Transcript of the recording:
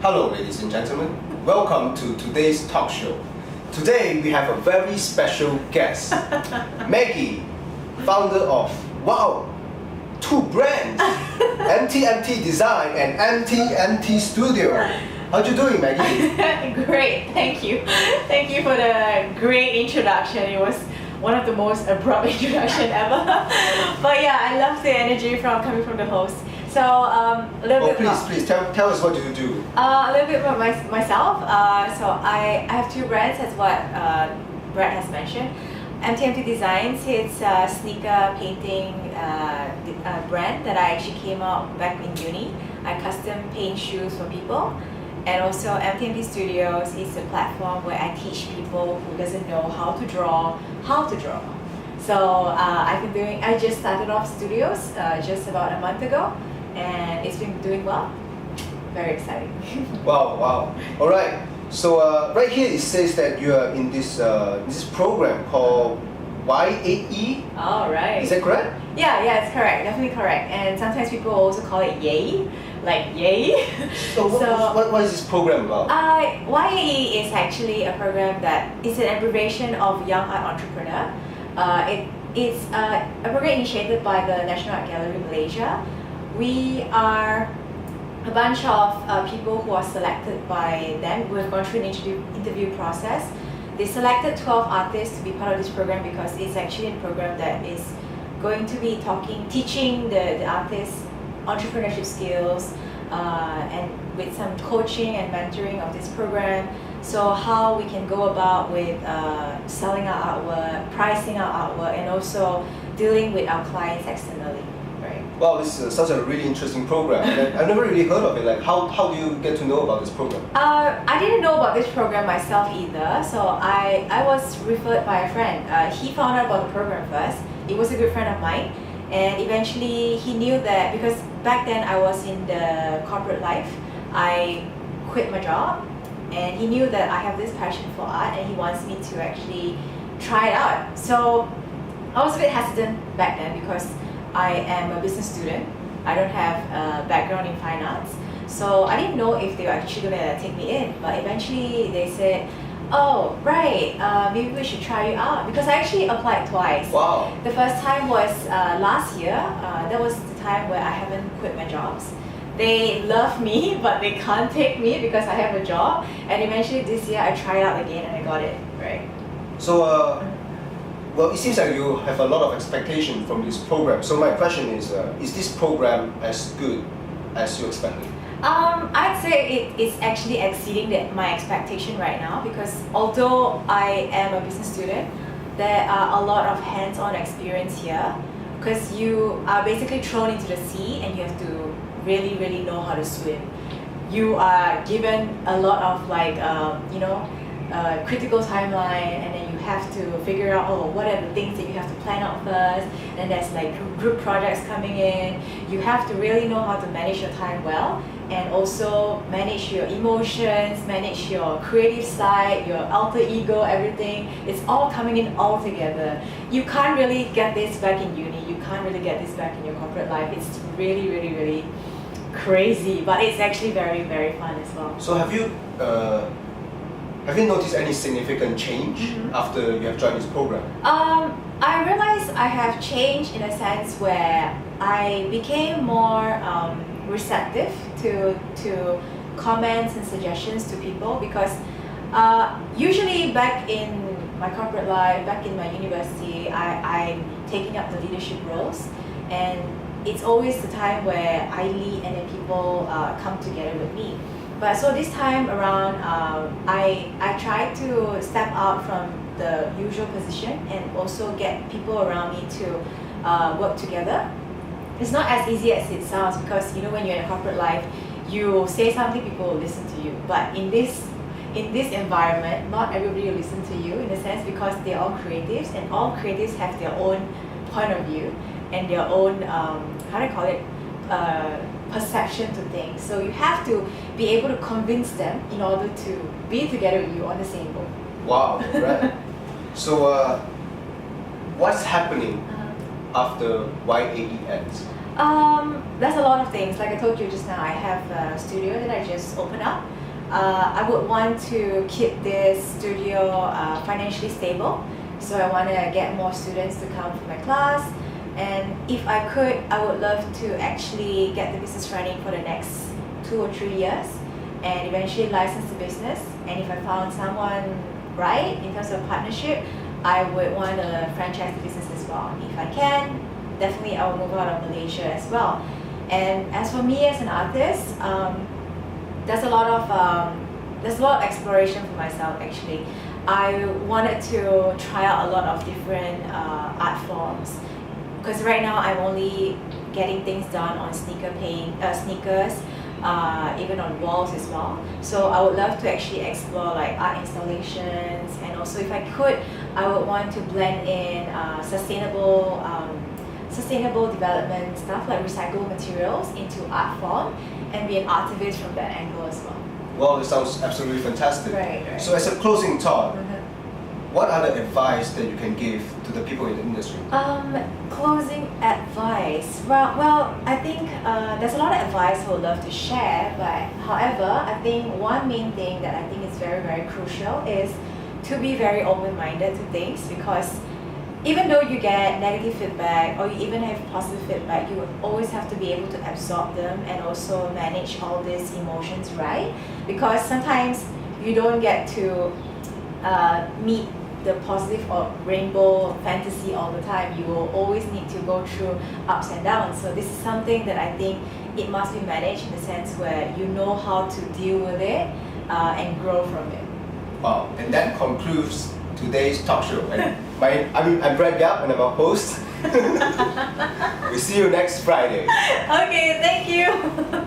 Hello, ladies and gentlemen. Welcome to today's talk show. Today we have a very special guest, Maggie, founder of two brands, MT Design and MT Studio. How you doing, Maggie? Great, thank you. Thank you for the great introduction. It was one of the most abrupt introduction ever. But yeah, I love the energy coming from the host. So a little bit. Please tell us what you do. A little bit about myself. So I have two brands, as what Brad has mentioned. MT Designs, it's a sneaker painting brand that I actually came out back in uni. I custom paint shoes for people. And also MT Studios is a platform where I teach people who doesn't know how to draw. So I just started off studios just about a month ago, and it's been doing well. Very exciting. Wow. All right. So right here it says that you are in this program called YAE. All right. Is that correct? Yeah, it's correct. Definitely correct. And sometimes people also call it YAE, like yay. So what is this program about? YAE is actually a program that is an abbreviation of Young Art Entrepreneur. It's a program initiated by the National Art Gallery Malaysia. We are a bunch of people who are selected by them, who have gone through an interview process. They selected 12 artists to be part of this program because it's actually a program that is going to be teaching the artists entrepreneurship skills and with some coaching and mentoring of this program. So how we can go about with selling our artwork, pricing our artwork, and also dealing with our clients externally. Right. Wow, this sounds like a really interesting program. I've never really heard of it. Like, how do you get to know about this program? I didn't know about this program myself either. So I was referred by a friend. He found out about the program first. He was a good friend of mine. And eventually he knew that, because back then I was in the corporate life, I quit my job, and he knew that I have this passion for art and he wants me to actually try it out. So I was a bit hesitant back then because I am a business student. I don't have a background in fine arts. So I didn't know if they were actually going to take me in, but eventually they said, oh, right, maybe we should try you out, because I actually applied twice. Wow. The first time was last year. That was the time where I haven't quit my jobs. They love me, but they can't take me because I have a job. And eventually this year I tried out again and I got it, right? So, well, it seems like you have a lot of expectation from this program. So my question is this program as good as you expected? I'd say it's actually exceeding my expectation right now, because although I am a business student, there are a lot of hands-on experience here, because you are basically thrown into the sea and you have to really know how to swim. You are given a lot of critical timeline, and then you have to figure out what are the things that you have to plan out first. And there's like group projects coming in. You have to really know how to manage your time well, and also manage your emotions, manage your creative side, your alter ego, everything. It's all coming in all together. You can't really get this back in uni. You can't really get this back in your corporate life. It's really crazy, but it's actually very fun as well. So have you noticed any significant change after you have joined this program? I realized I have changed in a sense where I became more receptive to comments and suggestions to people, because usually back in my corporate life, back in my university, I'm taking up the leadership roles, and it's always the time where I lead and then people come together with me. But so this time around, I tried to step out from the usual position and also get people around me to work together. It's not as easy as it sounds, because when you're in a corporate life, you say something, people will listen to you. But in this environment, not everybody will listen to you, in a sense, because they're all creatives, and all creatives have their own point of view and their own perception to things. So you have to be able to convince them in order to be together with you on the same boat. Wow, right. So what's happening after YAE ends? There's a lot of things. Like I told you just now, I have a studio that I just opened up. I would want to keep this studio financially stable. So I want to get more students to come for my class. And if I could, I would love to actually get the business running for the next 2 or 3 years and eventually license the business. And if I found someone right in terms of partnership, I would want to franchise the business as well. If I can, definitely I will move out of Malaysia as well. And as for me as an artist, there's a lot of exploration for myself actually. I wanted to try out a lot of different art forms because right now I'm only getting things done on sneakers, even on walls as well. So I would love to actually explore like art installations, and also if I could, I would want to blend in sustainable development stuff like recycled materials into art form and be an artivist from that angle as well. Well, it sounds absolutely fantastic. Right. So as a closing thought, what are the advice that you can give to the people in the industry? Closing advice. Well, I think there's a lot of advice I would love to share, but however, I think one main thing that I think is very, very crucial is to be very open-minded to things, because even though you get negative feedback or you even have positive feedback, you always have to be able to absorb them and also manage all these emotions, right? Because sometimes you don't get to meet the positive or rainbow fantasy all the time. You will always need to go through ups and downs. So this is something that I think it must be managed in the sense where you know how to deal with it and grow from it. Wow, and that concludes today's talk show. And I'm Brad Gap and I'm a host. We'll see you next Friday. Okay, thank you.